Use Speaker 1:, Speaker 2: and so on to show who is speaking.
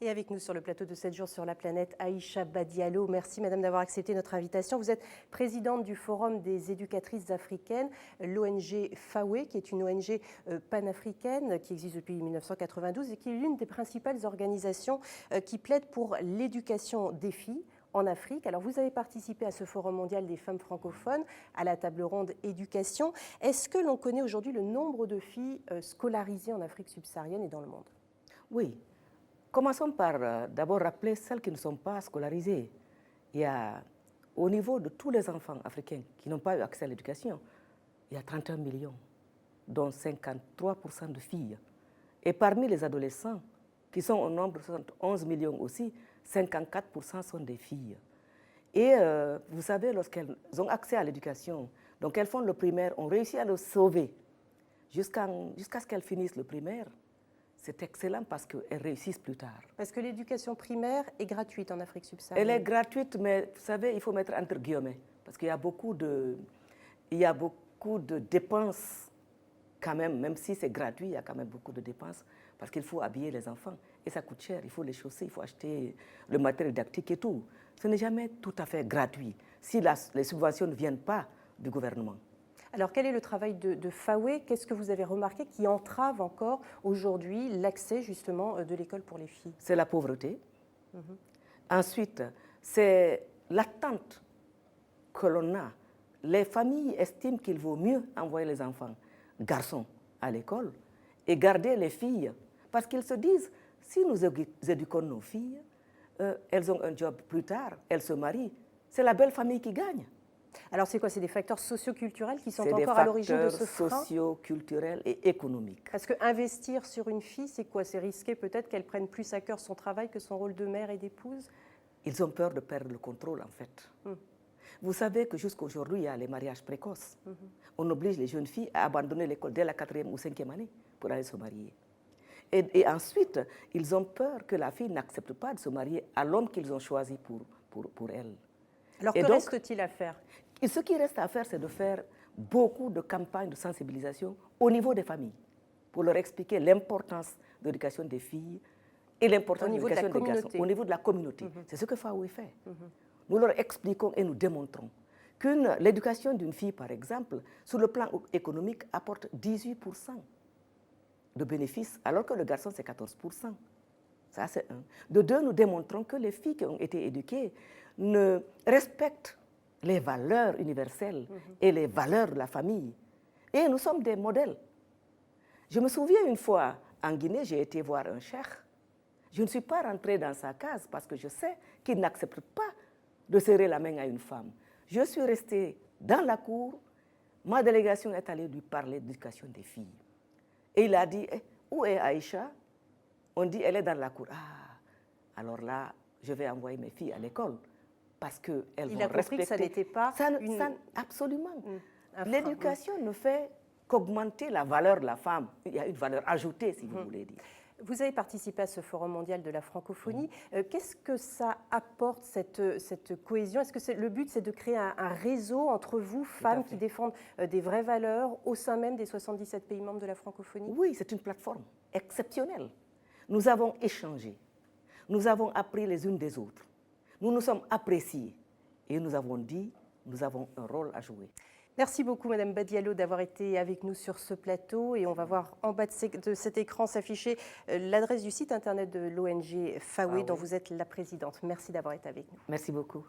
Speaker 1: Et avec nous sur le plateau de 7 jours sur la planète, Aïcha Badialo. Merci Madame d'avoir accepté notre invitation. Vous êtes présidente du Forum des éducatrices africaines, l'ONG FAWE, qui est une ONG panafricaine qui existe depuis 1992 et qui est l'une des principales organisations qui plaide pour l'éducation des filles en Afrique. Alors vous avez participé à ce Forum mondial des femmes francophones, à la table ronde éducation. Est-ce que l'on connaît aujourd'hui le nombre de filles scolarisées en Afrique subsaharienne et dans le monde?
Speaker 2: Oui. Commençons par d'abord rappeler celles qui ne sont pas scolarisées. Il y a, au niveau de tous les enfants africains qui n'ont pas eu accès à l'éducation, il y a 31 millions, dont 53% de filles. Et parmi les adolescents, qui sont au nombre de 71 millions aussi, 54% sont des filles. Et vous savez, lorsqu'elles ont accès à l'éducation, donc elles font le primaire, on réussit à le sauver jusqu'à ce qu'elles finissent le primaire. C'est excellent parce qu'elles réussissent plus tard.
Speaker 1: Parce que l'éducation primaire est gratuite en Afrique subsaharienne.
Speaker 2: Elle est gratuite, mais vous savez, il faut mettre entre guillemets. Parce qu'il y a beaucoup de dépenses quand même si c'est gratuit, il y a quand même beaucoup de dépenses. Parce qu'il faut habiller les enfants. Et ça coûte cher, il faut les chausser, il faut acheter le matériel didactique et tout. Ce n'est jamais tout à fait gratuit si les subventions ne viennent pas du gouvernement.
Speaker 1: Alors, quel est le travail de FAWE? Qu'est-ce que vous avez remarqué qui entrave encore aujourd'hui l'accès justement de l'école pour les filles?
Speaker 2: C'est la pauvreté. Ensuite, c'est l'attente que l'on a. Les familles estiment qu'il vaut mieux envoyer les enfants garçons à l'école et garder les filles. Parce qu'ils se disent, si nous éduquons nos filles, elles ont un job plus tard, elles se marient. C'est la belle famille qui gagne.
Speaker 1: Alors c'est quoi? C'est des facteurs socioculturels qui sont encore à l'origine de ce frein?
Speaker 2: C'est des facteurs socioculturels et économiques.
Speaker 1: Parce qu'investir sur une fille, c'est quoi? C'est risquer peut-être qu'elle prenne plus à cœur son travail que son rôle de mère et d'épouse?
Speaker 2: Ils ont peur de perdre le contrôle en fait. Vous savez que jusqu'à aujourd'hui, il y a les mariages précoces. On oblige les jeunes filles à abandonner l'école dès la 4e ou 5e année pour aller se marier. Et ensuite, ils ont peur que la fille n'accepte pas de se marier à l'homme qu'ils ont choisi pour elle.
Speaker 1: Alors que reste-t-il à faire?
Speaker 2: Ce qui reste à faire, c'est de faire beaucoup de campagnes de sensibilisation au niveau des familles pour leur expliquer l'importance de l'éducation des filles et l'importance de l'éducation des garçons au niveau de la communauté. C'est ce que FAWE fait. Nous leur expliquons et nous démontrons que l'éducation d'une fille, par exemple, sur le plan économique, apporte 18% de bénéfices, alors que le garçon, c'est 14%. Ça, c'est un. De deux, nous démontrons que les filles qui ont été éduquées ne respectent les valeurs universelles et les valeurs de la famille. Et nous sommes des modèles. Je me souviens une fois, en Guinée, j'ai été voir un cheikh. Je ne suis pas rentrée dans sa case parce que je sais qu'il n'accepte pas de serrer la main à une femme. Je suis restée dans la cour. Ma délégation est allée lui parler d'éducation des filles. Et il a dit, où est Aïcha? On dit, elle est dans la cour. Ah, alors là, je vais envoyer mes filles à l'école. Parce qu'elles vont respecter.
Speaker 1: Il a compris que ça n'était pas
Speaker 2: absolument. L'éducation ne fait qu'augmenter la valeur de la femme. Il y a une valeur ajoutée, si vous voulez dire.
Speaker 1: Vous avez participé à ce Forum mondial de la francophonie. Qu'est-ce que ça apporte, cette cohésion? Est-ce que le but, c'est de créer un réseau entre vous, femmes qui défendent des vraies valeurs au sein même des 77 pays membres de la francophonie?
Speaker 2: Oui, c'est une plateforme exceptionnelle. Nous avons échangé. Nous avons appris les unes des autres. Nous nous sommes appréciés et nous avons dit, nous avons un rôle à jouer.
Speaker 1: Merci beaucoup Madame Badialo d'avoir été avec nous sur ce plateau et on va voir en bas de cet écran s'afficher l'adresse du site internet de l'ONG FAWE dont vous êtes la présidente. Merci d'avoir été avec nous.
Speaker 2: Merci beaucoup.